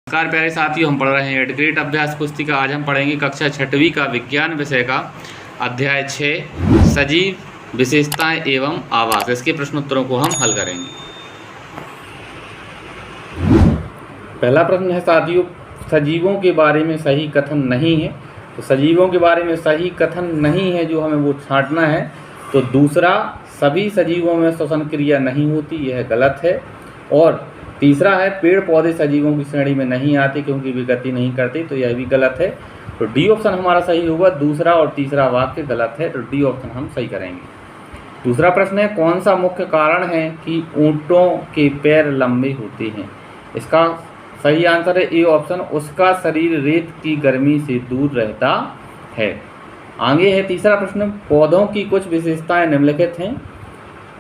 नमस्कार प्यारे साथियों, हम पढ़ रहे हैं एट ग्रेड अभ्यास पुस्तिका। आज हम पढ़ेंगे कक्षा 6वीं का विज्ञान विषय का अध्याय 6 सजीव विशेषताएं एवं आवास। इसके प्रश्नोत्तरों को हम हल करेंगे। पहला प्रश्न है साथियों, सजीवों के बारे में सही कथन नहीं है। तो सजीवों के बारे में सही कथन नहीं है जो हमें वो छांटना है। तो दूसरा, सभी सजीवों में श्वसन क्रिया नहीं होती, यह गलत है। और तीसरा है, पेड़ पौधे सजीवों की श्रेणी में नहीं आते क्योंकि वे गति नहीं करते, तो यह भी गलत है। तो डी ऑप्शन हमारा सही होगा। दूसरा और तीसरा वाक्य गलत है, तो डी ऑप्शन हम सही करेंगे। दूसरा प्रश्न है, कौन सा मुख्य कारण है कि ऊँटों के पैर लंबे होते हैं? इसका सही आंसर है ए ऑप्शन, उसका शरीर रेत की गर्मी से दूर रहता है। आगे है तीसरा प्रश्न, पौधों की कुछ विशेषताएं निम्नलिखित हैं।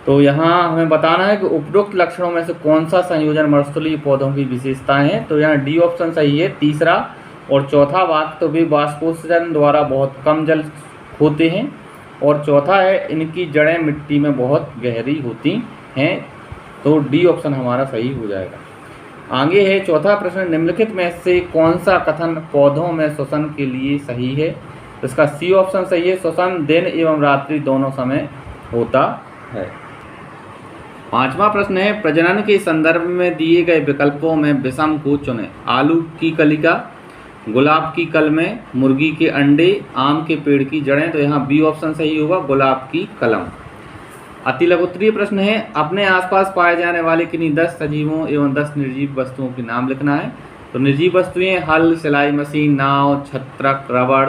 तो यहाँ हमें बताना है कि उपरोक्त लक्षणों में से कौन सा संयोजन मरुस्थलीय पौधों की विशेषताएं हैं। तो यहाँ डी ऑप्शन सही है। तीसरा और चौथा वाक्य, तो वे वाष्पोत्सर्जन द्वारा बहुत कम जल होते हैं। और चौथा है, इनकी जड़ें मिट्टी में बहुत गहरी होती हैं। तो डी ऑप्शन हमारा सही हो जाएगा। आगे है चौथा प्रश्न, निम्नलिखित में से कौन सा कथन पौधों में श्वसन के लिए सही है? तो इसका सी ऑप्शन सही है, श्वसन दिन एवं रात्रि दोनों समय होता है। पांचवा प्रश्न है, प्रजनन के संदर्भ में दिए गए विकल्पों में विषम को चुनें। आलू की कलिका, गुलाब की कलमें, मुर्गी के अंडे, आम के पेड़ की जड़ें। तो यहाँ बी ऑप्शन सही होगा, गुलाब की कलम। अति लघुत्तरीय प्रश्न है, अपने आसपास पाए जाने वाले किन्हीं 10 सजीवों एवं 10 निर्जीव वस्तुओं के नाम लिखना है। तो निर्जीव वस्तुएं हल, सिलाई मशीन, नाव, छत्रक, रबड़।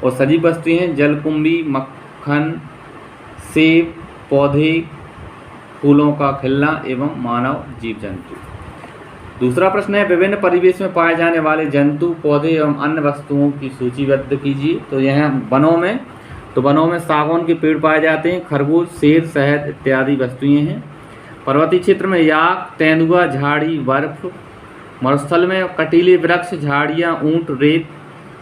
और सजीव वस्तुएं हैं जलकुंभी, मक्खन, सेब, पौधे, फूलों का खिलना एवं मानव जीव जंतु। दूसरा प्रश्न है, विभिन्न परिवेश में पाए जाने वाले जंतु, पौधे एवं अन्य वस्तुओं की सूचीबद्ध कीजिए। तो यह वनों में सागौन के पेड़ पाए जाते हैं, खरगोश, शेर, शहद इत्यादि वस्तुएं हैं। पर्वतीय क्षेत्र में याक, तेंदुआ, झाड़ी, बर्फ। मरुस्थल में कटीले वृक्ष, झाड़ियाँ, ऊंट, रेत।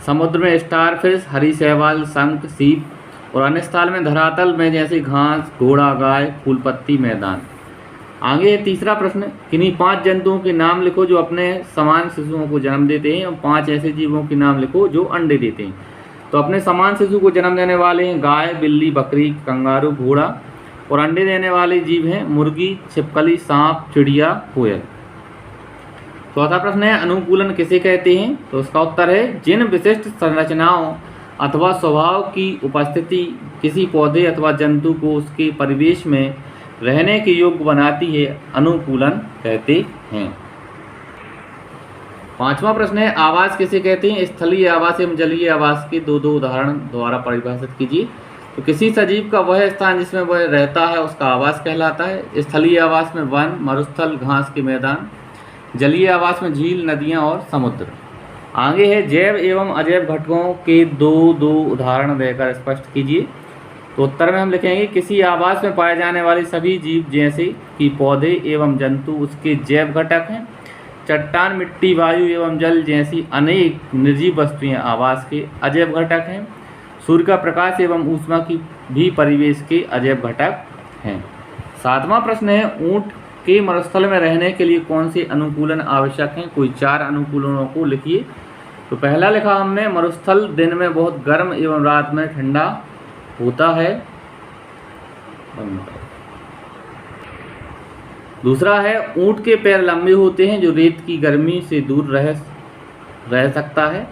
समुद्र में स्टारफिश, हरी शैवाल, शंख, सीप। और अन्य स्थल में धरातल में जैसे घास, घोड़ा, गाय, फूल पत्ती, मैदान। आगे तीसरा प्रश्न, किन्हीं 5 जंतुओं के नाम लिखो जो अपने समान शिशुओं को जन्म देते हैं। और 5 ऐसे जीवों के नाम लिखो जो अंडे देते हैं। तो अपने समान शिशु को जन्म देने वाले हैं गाय, बिल्ली, बकरी, कंगारू, घोड़ा। और अंडे देने वाले जीव हैं मुर्गी, छिपकली, सांप, चिड़िया, कोयल। चौथा प्रश्न है, अनुकूलन किसे कहते हैं? तो इसका उत्तर है, जिन विशिष्ट संरचनाओं अथवा स्वभाव की उपस्थिति किसी पौधे अथवा जंतु को उसके परिवेश में रहने के योग्य बनाती है, अनुकूलन कहते हैं। पांचवा प्रश्न है, आवास किसे कहते हैं? स्थलीय आवास एवं जलीय आवास के दो उदाहरण द्वारा परिभाषित कीजिए। तो किसी सजीव का वह स्थान जिसमें वह रहता है उसका आवास कहलाता है। स्थलीय आवास में वन, मरुस्थल, घास के मैदान। जलीय आवास में झील, नदियाँ और समुद्र। आगे है, जैव एवं अजैव घटकों के दो उदाहरण देकर स्पष्ट कीजिए। तो उत्तर में हम लिखेंगे, किसी आवास में पाए जाने वाले सभी जीव जैसे कि पौधे एवं जंतु उसके जैव घटक हैं। चट्टान, मिट्टी, वायु एवं जल जैसी अनेक निर्जीव वस्तुएं आवास के अजैव घटक हैं। सूर्य का प्रकाश एवं ऊष्मा की भी परिवेश के अजैव घटक हैं। सातवां प्रश्न है, ऊंट के मरुस्थल में रहने के लिए कौन से अनुकूलन आवश्यक हैं? कोई 4 अनुकूलनों को लिखिए। तो पहला लिखा हमने, मरुस्थल दिन में बहुत गर्म एवं रात में ठंडा होता है। दूसरा है, ऊंट के पैर लंबे होते हैं जो रेत की गर्मी से दूर रह सकता है।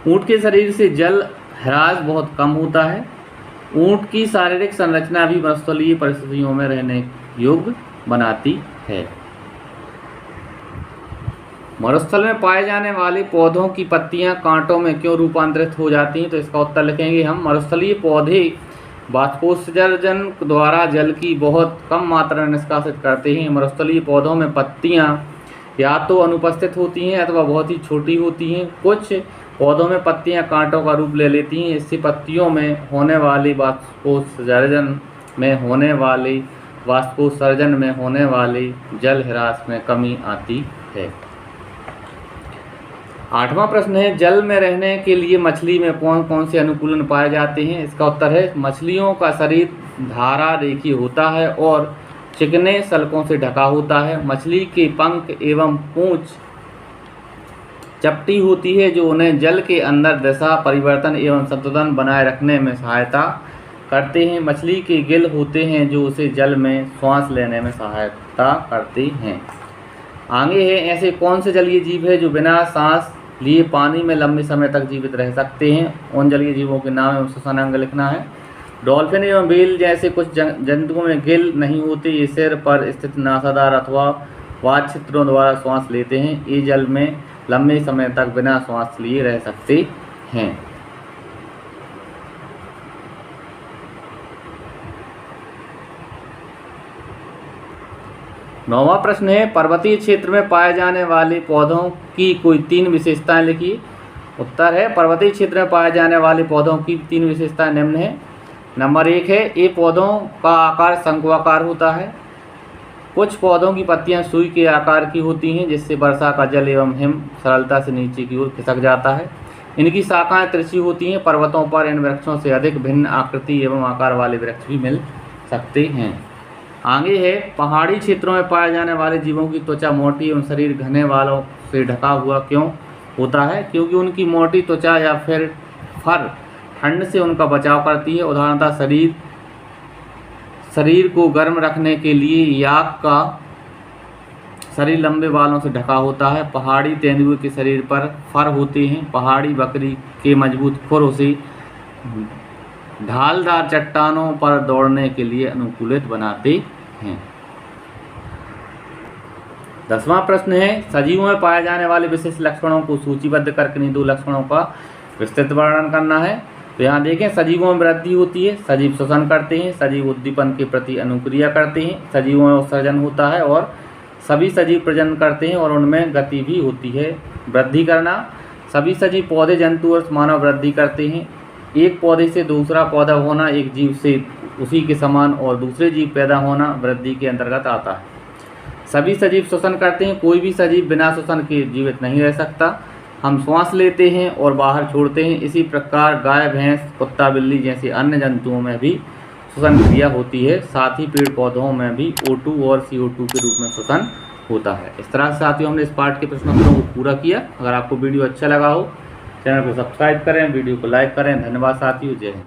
ऊंट के शरीर से जल ह्रास बहुत कम होता है। ऊंट की शारीरिक संरचना भी मरुस्थलीय परिस्थितियों में रहने योग्य बनाती है। मरुस्थल में पाए जाने वाले पौधों की पत्तियां कांटों में क्यों रूपांतरित हो जाती हैं? तो इसका उत्तर लिखेंगे हम, मरुस्थलीय पौधे वाष्पोत्सर्जन द्वारा जल की बहुत कम मात्रा निष्कासित करते हैं। मरुस्थलीय पौधों में पत्तियां या तो अनुपस्थित होती हैं अथवा बहुत ही छोटी होती हैं। कुछ पौधों में पत्तियां कांटों का रूप ले लेती हैं। इससे पत्तियों में होने वाले वाष्पोत्सर्जन में होने वाले जल ह्रास में कमी आती है। आठवां प्रश्न है, जल में रहने के लिए मछली में कौन कौन से अनुकूलन पाए जाते हैं? इसका उत्तर है, मछलियों का शरीर धारा रेखीय होता है और चिकने सल्कों से ढका होता है। मछली के पंख एवं पूंछ चपटी होती है जो उन्हें जल के अंदर दिशा परिवर्तन एवं संतुलन बनाए रखने में सहायता करते हैं। मछली के गिल होते हैं जो उसे जल में सांस लेने में सहायता करते हैं। आगे है, ऐसे कौन से जलीय जीव है जो बिना सांस लिए पानी में लंबे समय तक जीवित रह सकते हैं। उन जलीय जीवों के नाम एवं श्वसन अंग लिखना है। डॉल्फिन एवं व्हेल जैसे कुछ जंतुओं में गिल नहीं होते। ये सिर पर स्थित नासादार अथवा वात छिद्रों द्वारा श्वास लेते हैं। ये जल में लंबे समय तक बिना श्वास लिए रह सकते हैं। नौवां प्रश्न है, पर्वतीय क्षेत्र में पाए जाने वाले पौधों की कोई 3 विशेषताएं लिखिए। उत्तर है, पर्वतीय क्षेत्र में पाए जाने वाले पौधों की 3 विशेषताएं निम्न है। नंबर 1 है, ये पौधों का आकार शंक्वाकार होता है। कुछ पौधों की पत्तियां सुई के आकार की होती हैं जिससे वर्षा का जल एवं हिम सरलता से नीचे की ओर खिसक जाता है। इनकी शाखाएं तिरछी होती हैं। पर्वतों पर इन वृक्षों से अधिक भिन्न आकृति एवं आकार वाले वृक्ष भी मिल सकते हैं। आगे है, पहाड़ी क्षेत्रों में पाए जाने वाले जीवों की त्वचा मोटी एवं शरीर घने बालों से ढका हुआ क्यों होता है। क्योंकि उनकी मोटी त्वचा या फिर फर ठंड से उनका बचाव करती है। उदाहरणतः शरीर को गर्म रखने के लिए याक का शरीर लंबे बालों से ढका होता है। पहाड़ी तेंदुए के शरीर पर फर होते हैं। पहाड़ी बकरी के मजबूत खुर उसे ढालदार चट्टानों पर दौड़ने के लिए अनुकूलित बनाते हैं। 10वां प्रश्न है, सजीवों में पाए जाने वाले विशेष लक्षणों को सूचीबद्ध करके इन 2 लक्षणों का विस्तृत वर्णन करना है। तो यहाँ देखें, सजीवों में वृद्धि होती है, सजीव श्वसन करते हैं, सजीव उद्दीपन के प्रति अनुक्रिया करते हैं, सजीवों में उत्सर्जन होता है और सभी सजीव प्रजनन करते हैं और उनमें गति भी होती है। वृद्धि करना, सभी सजीव पौधे, जंतु और मानव वृद्धि करते हैं। एक पौधे से दूसरा पौधा होना, एक जीव से उसी के समान और दूसरे जीव पैदा होना वृद्धि के अंतर्गत आता है। सभी सजीव श्वसन करते हैं। कोई भी सजीव बिना श्वसन के जीवित नहीं रह सकता। हम श्वास लेते हैं और बाहर छोड़ते हैं। इसी प्रकार गाय, भैंस, कुत्ता, बिल्ली जैसे अन्य जंतुओं में भी श्वसन क्रिया होती है। साथ ही पेड़ पौधों में भी O2 और CO2 के रूप में श्वसन होता है। इस तरह से साथियों हमने इस पार्ट के प्रश्नोत्तरों को पूरा किया। अगर आपको वीडियो अच्छा लगा हो, चैनल को सब्सक्राइब करें, वीडियो को लाइक करें। धन्यवाद साथियों, जय हिंद।